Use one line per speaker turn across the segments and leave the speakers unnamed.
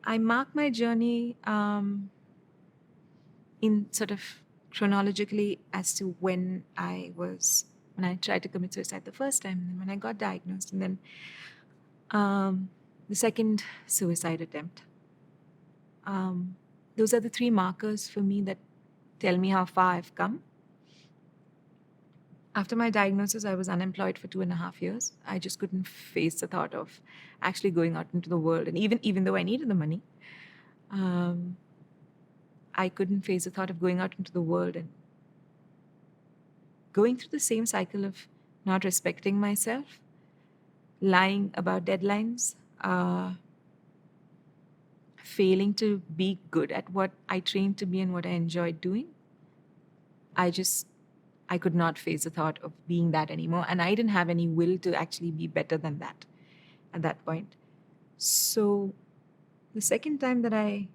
I mark my journey in sort of chronologically as to when I tried to commit suicide the first time, and then when I got diagnosed, and then the second suicide attempt. Those are the three markers for me that tell me how far I've come. After my diagnosis, I was unemployed for 2.5 years. I just couldn't face the thought of actually going out into the world. And even though I needed the money, um, I couldn't face the thought of going out into the world and going through the same cycle of not respecting myself, lying about deadlines, failing to be good at what I trained to be and what I enjoyed doing. I could not face the thought of being that anymore. And I didn't have any will to actually be better than that at that point. So the second time that I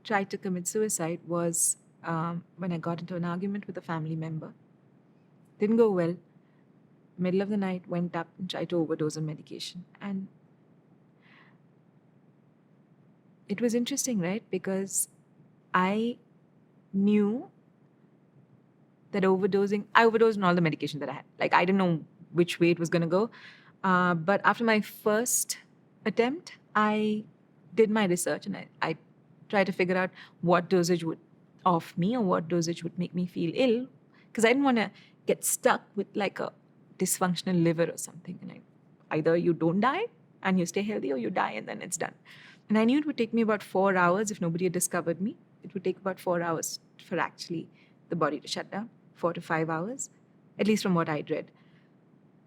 tried to commit suicide was when I got into an argument with a family member. Didn't go well. Middle of the night, went up and tried to overdose on medication. And it was interesting, right? Because I knew that I overdosed on all the medication that I had. Like, I didn't know which way it was going to go. But after my first attempt, I did my research and I tried to figure out what dosage would off me or what dosage would make me feel ill. Because I didn't want to get stuck with like a dysfunctional liver or something. And either you don't die and you stay healthy, or you die and then it's done. And I knew it would take me about 4 hours if nobody had discovered me. It would take about 4 hours for actually the body to shut down, 4 to 5 hours, at least from what I'd read.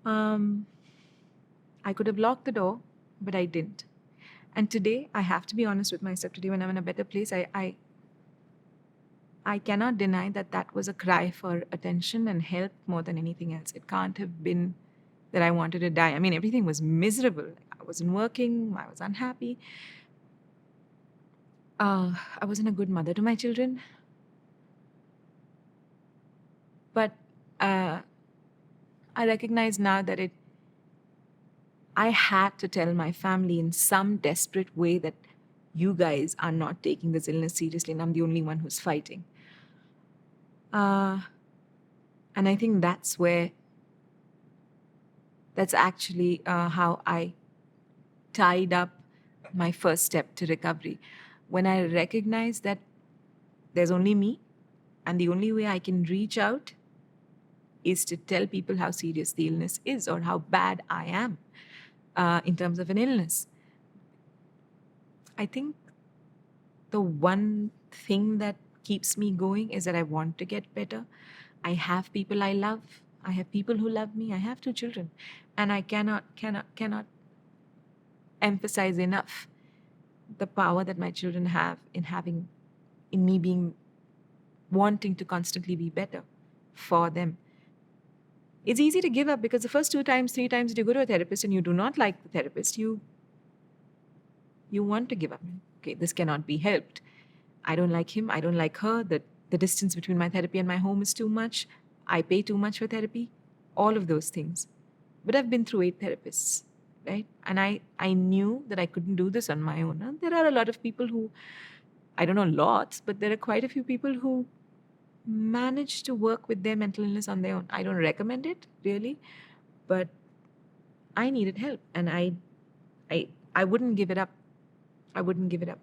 I could have locked the door, but I didn't. And today, I have to be honest with myself. Today, when I'm in a better place, I cannot deny that that was a cry for attention and help more than anything else. It can't have been that I wanted to die. I mean, everything was miserable. I wasn't working. I was unhappy. I wasn't a good mother to my children. But I recognize now that I had to tell my family in some desperate way that you guys are not taking this illness seriously and I'm the only one who's fighting. And I think that's actually how I tied up my first step to recovery. When I recognized that there's only me and the only way I can reach out is to tell people how serious the illness is or how bad I am in terms of an illness. I think the one thing that keeps me going is that I want to get better. I have people I love. I have people who love me. I have 2 children. And I cannot emphasize enough the power that my children have in me being wanting to constantly be better for them. It's easy to give up because the first 2 times, 3 times that you go to a therapist and you do not like the therapist, you want to give up. Okay, this cannot be helped. I don't like him. I don't like her. The distance between my therapy and my home is too much. I pay too much for therapy. All of those things. But I've been through 8 therapists, right? And I knew that I couldn't do this on my own. And there are a lot of people who, I don't know lots, but there are quite a few people who manage to work with their mental illness on their own. I don't recommend it, really, but I needed help and I wouldn't give it up. I wouldn't give it up.